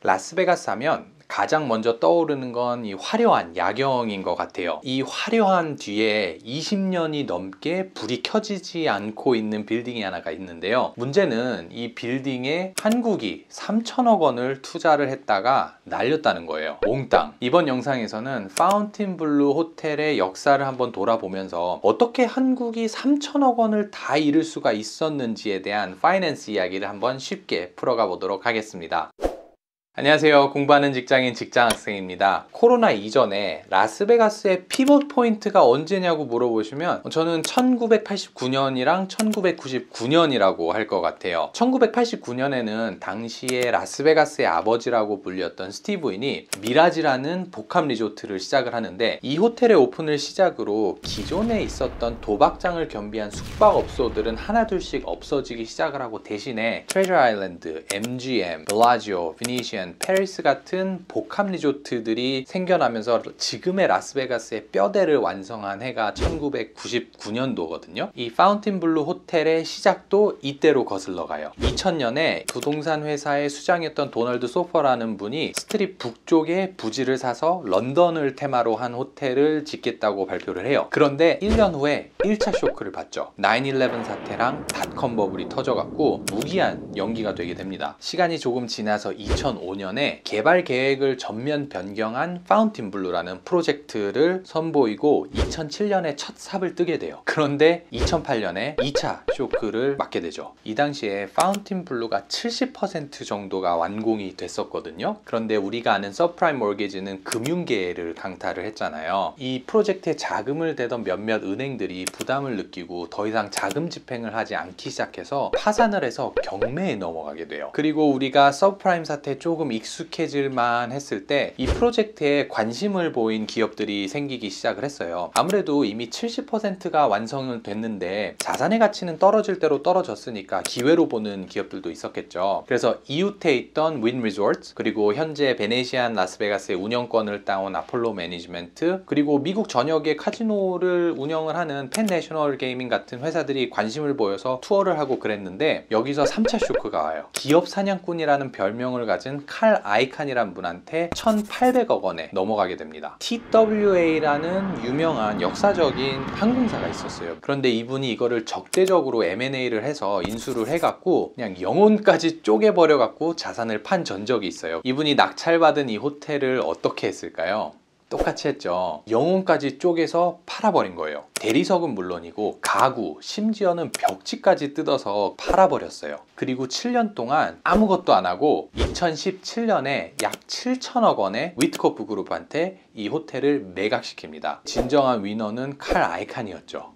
라스베가스 하면 가장 먼저 떠오르는 건 이 화려한 야경인 것 같아요. 이 화려한 뒤에 20년이 넘게 불이 켜지지 않고 있는 빌딩이 하나가 있는데요. 문제는 이 빌딩에 한국이 3천억 원을 투자를 했다가 날렸다는 거예요. 몽땅. 이번 영상에서는 파운틴블루 호텔의 역사를 한번 돌아보면서 어떻게 한국이 3천억 원을 다 잃을 수가 있었는지에 대한 파이낸스 이야기를 한번 쉽게 풀어가 보도록 하겠습니다. 안녕하세요. 공부하는 직장인 직장학생입니다. 코로나 이전에 라스베가스의 피벗 포인트가 언제냐고 물어보시면 저는 1989년이랑 1999년이라고 할 것 같아요. 1989년에는 당시에 라스베가스의 아버지라고 불렸던 스티브 윈이 미라지라는 복합 리조트를 시작을 하는데, 이 호텔의 오픈을 시작으로 기존에 있었던 도박장을 겸비한 숙박업소들은 하나둘씩 없어지기 시작을 하고, 대신에 트레저 아일랜드, MGM, 벨라지오, 비니시안, 페리스 같은 복합 리조트들이 생겨나면서 지금의 라스베가스의 뼈대를 완성한 해가 1999년도거든요. 이 파운틴블루 호텔의 시작도 이때로 거슬러 가요. 2000년에 부동산 회사의 수장이었던 도널드 소퍼라는 분이 스트립 북쪽에 부지를 사서 런던을 테마로 한 호텔을 짓겠다고 발표를 해요. 그런데 1년 후에 1차 쇼크를 받죠. 9/11 사태랑 닷컴 버블이 터져갖고 무기한 연기가 되게 됩니다. 시간이 조금 지나서 2005년에 개발 계획을 전면 변경한 파운틴블루라는 프로젝트를 선보이고 2007년에 첫 삽을 뜨게 돼요. 그런데 2008년에 2차 쇼크를 맞게 되죠. 이 당시에 파운틴블루가 70% 정도가 완공이 됐었거든요. 그런데 우리가 아는 서프라임 모기지는 금융계를 강타를 했잖아요. 이 프로젝트에 자금을 대던 몇몇 은행들이 부담을 느끼고 더 이상 자금 집행을 하지 않기 시작해서 파산을 해서 경매에 넘어가게 돼요. 그리고 우리가 서프라임 사태 조금 익숙해질만 했을 때 이 프로젝트에 관심을 보인 기업들이 생기기 시작을 했어요. 아무래도 이미 70%가 완성은 됐는데 자산의 가치는 떨어질 대로 떨어졌으니까 기회로 보는 기업들도 있었겠죠. 그래서 이웃에 있던 윈 리조트, 그리고 현재 베네시안 라스베가스의 운영권을 따온 아폴로 매니지먼트, 그리고 미국 전역의 카지노를 운영을 하는 펜 내셔널 게이밍 같은 회사들이 관심을 보여서 투어를 하고 그랬는데, 여기서 3차 쇼크가 와요. 기업 사냥꾼이라는 별명을 가진 칼 아이칸이란 분한테 1,800억 원에 넘어가게 됩니다. TWA라는 유명한 역사적인 항공사가 있었어요. 그런데 이분이 이거를 적대적으로 M&A를 해서 인수를 해갖고 그냥 영혼까지 쪼개버려갖고 자산을 판 전적이 있어요. 이분이 낙찰받은 이 호텔을 어떻게 했을까요? 똑같이 했죠. 영혼까지 쪼개서 팔아버린 거예요. 대리석은 물론이고 가구, 심지어는 벽지까지 뜯어서 팔아버렸어요. 그리고 7년 동안 아무것도 안 하고 2017년에 약 7천억 원에 위트코프 그룹한테 이 호텔을 매각시킵니다. 진정한 위너는 칼 아이칸이었죠.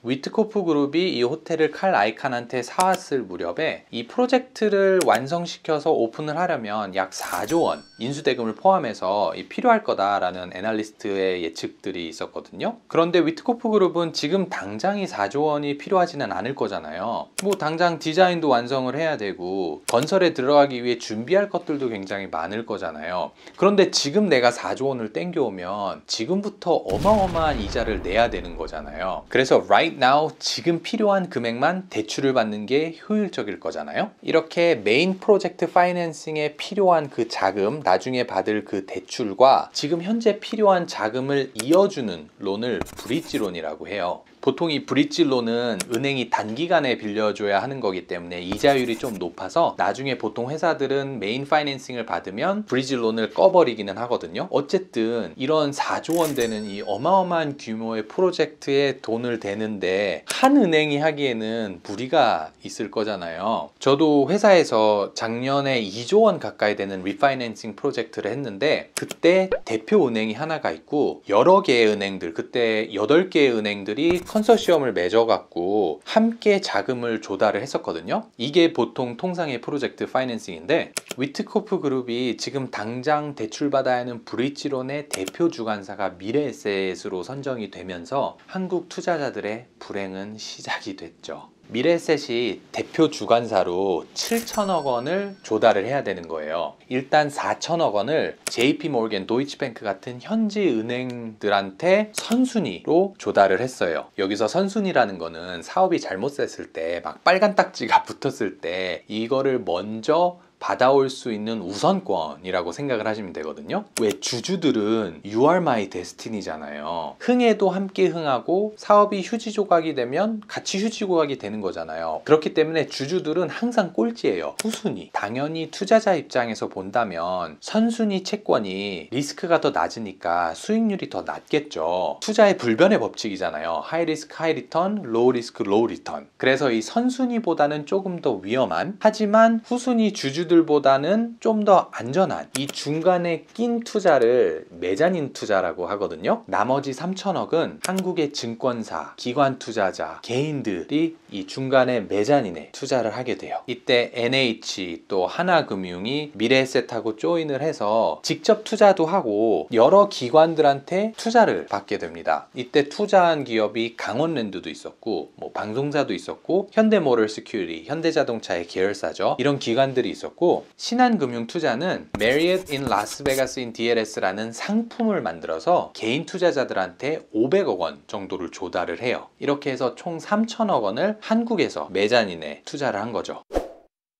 위트코프 그룹이 이 호텔을 칼 아이칸한테 사왔을 무렵에 이 프로젝트를 완성시켜서 오픈을 하려면 약 4조 원 인수대금을 포함해서 필요할 거다라는 애널리스트의 예측들이 있었거든요. 그런데 위트코프 그룹은 지금 당장이 4조 원이 필요하지는 않을 거잖아요. 뭐 당장 디자인도 완성을 해야 되고 건설에 들어가기 위해 준비할 것들도 굉장히 많을 거잖아요. 그런데 지금 내가 4조 원을 땡겨오면 지금부터 어마어마한 이자를 내야 되는 거잖아요. 그래서 right now 지금 필요한 금액만 대출을 받는 게 효율적일 거잖아요. 이렇게 메인 프로젝트 파이낸싱에 필요한 그 자금, 나중에 받을 그 대출과 지금 현재 필요한 자금을 이어주는 론을 브릿지론이라고 해요. 보통 이 브릿지 론은 은행이 단기간에 빌려줘야 하는 거기 때문에 이자율이 좀 높아서 나중에 보통 회사들은 메인 파이낸싱을 받으면 브릿지 론을 꺼버리기는 하거든요. 어쨌든 이런 4조 원 되는 이 어마어마한 규모의 프로젝트에 돈을 대는데 한 은행이 하기에는 무리가 있을 거잖아요. 저도 회사에서 작년에 2조 원 가까이 되는 리파이낸싱 프로젝트를 했는데, 그때 대표 은행이 하나가 있고 여러 개의 은행들, 그때 8개의 은행들이 컨소시엄을 맺어갖고 함께 자금을 조달을 했었거든요. 이게 보통 통상의 프로젝트 파이낸싱인데, 위트코프 그룹이 지금 당장 대출받아야 하는 브릿지론의 대표 주관사가 미래에셋으로 선정이 되면서 한국 투자자들의 불행은 시작이 됐죠. 미래에셋이 대표 주관사로 7천억 원을 조달을 해야 되는 거예요. 일단 4천억 원을 JP모르겐, 도이치뱅크 같은 현지 은행들한테 선순위로 조달을 했어요. 여기서 선순위라는 거는 사업이 잘못 됐을 때 막 빨간 딱지가 붙었을 때 이거를 먼저 받아올 수 있는 우선권이라고 생각을 하시면 되거든요. 왜 주주들은 You are my destiny잖아요. 흥해도 함께 흥하고 사업이 휴지 조각이 되면 같이 휴지 조각이 되는 거잖아요. 그렇기 때문에 주주들은 항상 꼴찌예요. 후순위. 당연히 투자자 입장에서 본다면 선순위 채권이 리스크가 더 낮으니까 수익률이 더 낮겠죠. 투자의 불변의 법칙이잖아요. 하이 리스크 하이 리턴, 로우 리스크 로우 리턴. 그래서 이 선순위보다는 조금 더 위험한, 하지만 후순위 주주들보다는 좀 더 안전한 이 중간에 낀 투자를 메자닌 투자라고 하거든요. 나머지 3천억은 한국의 증권사, 기관 투자자, 개인들이 이 중간에 메자닌에 투자를 하게 돼요. 이때 NH 또 하나금융이 미래에셋하고 조인을 해서 직접 투자도 하고 여러 기관들한테 투자를 받게 됩니다. 이때 투자한 기업이 강원랜드도 있었고 뭐 방송사도 있었고 현대모터스큐리티, 현대자동차의 계열사죠. 이런 기관들이 있었고, 신한금융투자는 Marriott in Las Vegas in DLS라는 상품을 만들어서 개인 투자자들한테 500억 원 정도를 조달을 해요. 이렇게 해서 총 3천억 원을 한국에서 메자닌에 투자를 한 거죠.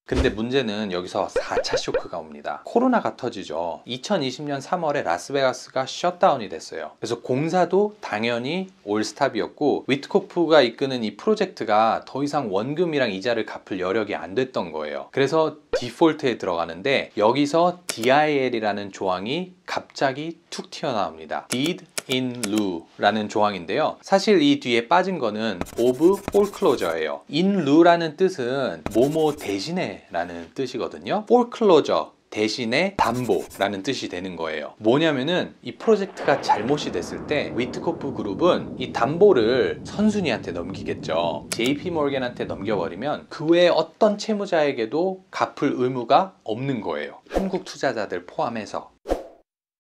근데 문제는 여기서 4차 쇼크가 옵니다. 코로나가 터지죠. 2020년 3월에 라스베가스가 셧다운이 됐어요. 그래서 공사도 당연히 올스탑이었고 위트코프가 이끄는 이 프로젝트가 더 이상 원금이랑 이자를 갚을 여력이 안 됐던 거예요. 그래서 디폴트에 들어가는데 여기서 DIL이라는 조항이 갑자기 툭 튀어나옵니다. Deed in lieu 라는 조항인데요. 사실 이 뒤에 빠진 거는 of foreclosure예요. in lieu라는 뜻은 뭐뭐 대신에 라는 뜻이거든요. foreclosure 대신에 담보라는 뜻이 되는 거예요. 뭐냐면은 이 프로젝트가 잘못이 됐을 때 위트코프 그룹은 이 담보를 선순위한테 넘기겠죠. JP 모건한테 넘겨버리면 그 외에 어떤 채무자에게도 갚을 의무가 없는 거예요. 한국 투자자들 포함해서.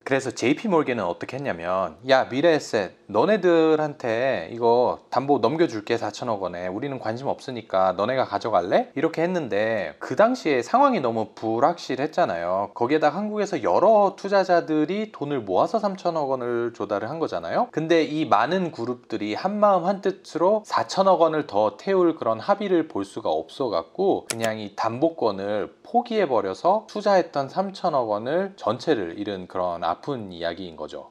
그래서 JP 모건은 어떻게 했냐면, 야 미래에셋 너네들한테 이거 담보 넘겨줄게 4천억 원에, 우리는 관심 없으니까 너네가 가져갈래? 이렇게 했는데 그 당시에 상황이 너무 불확실했잖아요. 거기에다 한국에서 여러 투자자들이 돈을 모아서 3천억 원을 조달을 한 거잖아요. 근데 이 많은 그룹들이 한마음 한뜻으로 4천억 원을 더 태울 그런 합의를 볼 수가 없어 갖고 그냥 이 담보권을 포기해버려서 투자했던 3천억 원을 전체를 잃은 그런 아픈 이야기인 거죠.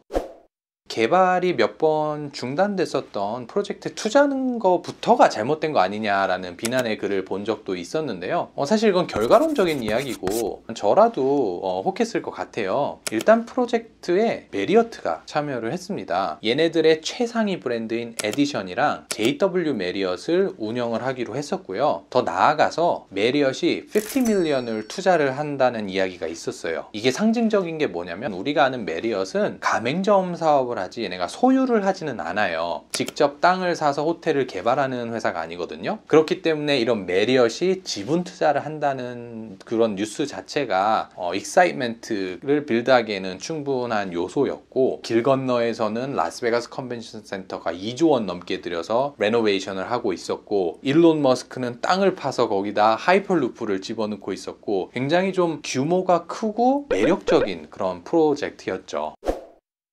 개발이 몇 번 중단됐었던 프로젝트에 투자하는 것부터가 잘못된 거 아니냐라는 비난의 글을 본 적도 있었는데요. 사실 이건 결과론적인 이야기고 저라도 혹했을 것 같아요. 일단 프로젝트에 메리어트가 참여를 했습니다. 얘네들의 최상위 브랜드인 에디션이랑 JW 메리엇을 운영을 하기로 했었고요. 더 나아가서 메리엇이 50 밀리언을 투자를 한다는 이야기가 있었어요. 이게 상징적인 게 뭐냐면, 우리가 아는 메리엇은 가맹점 사업을 하지 얘네가 소유를 하지는 않아요. 직접 땅을 사서 호텔을 개발하는 회사가 아니거든요. 그렇기 때문에 이런 메리엇이 지분 투자를 한다는 그런 뉴스 자체가 익사이트먼트를 빌드하기에는 충분한 요소였고, 길 건너에서는 라스베가스 컨벤션 센터가 2조 원 넘게 들여서 레노베이션을 하고 있었고, 일론 머스크는 땅을 파서 거기다 하이퍼루프를 집어넣고 있었고, 굉장히 좀 규모가 크고 매력적인 그런 프로젝트였죠.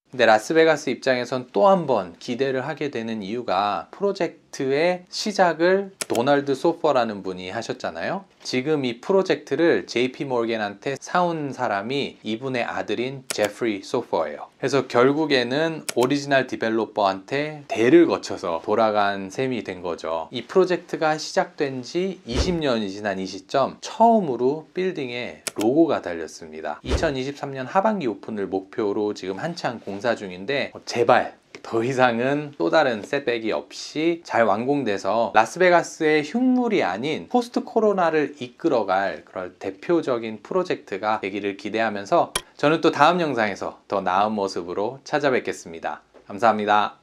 근데 라스베가스 입장에선 또 한 번 기대를 하게 되는 이유가, 프로젝트의 시작을 도널드 소퍼라는 분이 하셨잖아요. 지금 이 프로젝트를 JP 모건한테 사온 사람이 이분의 아들인 제프리 소퍼예요. 그래서 결국에는 오리지널 디벨로퍼한테 대를 거쳐서 돌아간 셈이 된 거죠. 이 프로젝트가 시작된 지 20년이 지난 이 시점, 처음으로 빌딩에 로고가 달렸습니다. 2023년 하반기 오픈을 목표로 지금 한창 공사 중인데, 제발 더 이상은 또 다른 셋백이 없이 잘 완공돼서 라스베가스의 흉물이 아닌 포스트 코로나를 이끌어갈 그런 대표적인 프로젝트가 되기를 기대하면서, 저는 또 다음 영상에서 더 나은 모습으로 찾아뵙겠습니다. 감사합니다.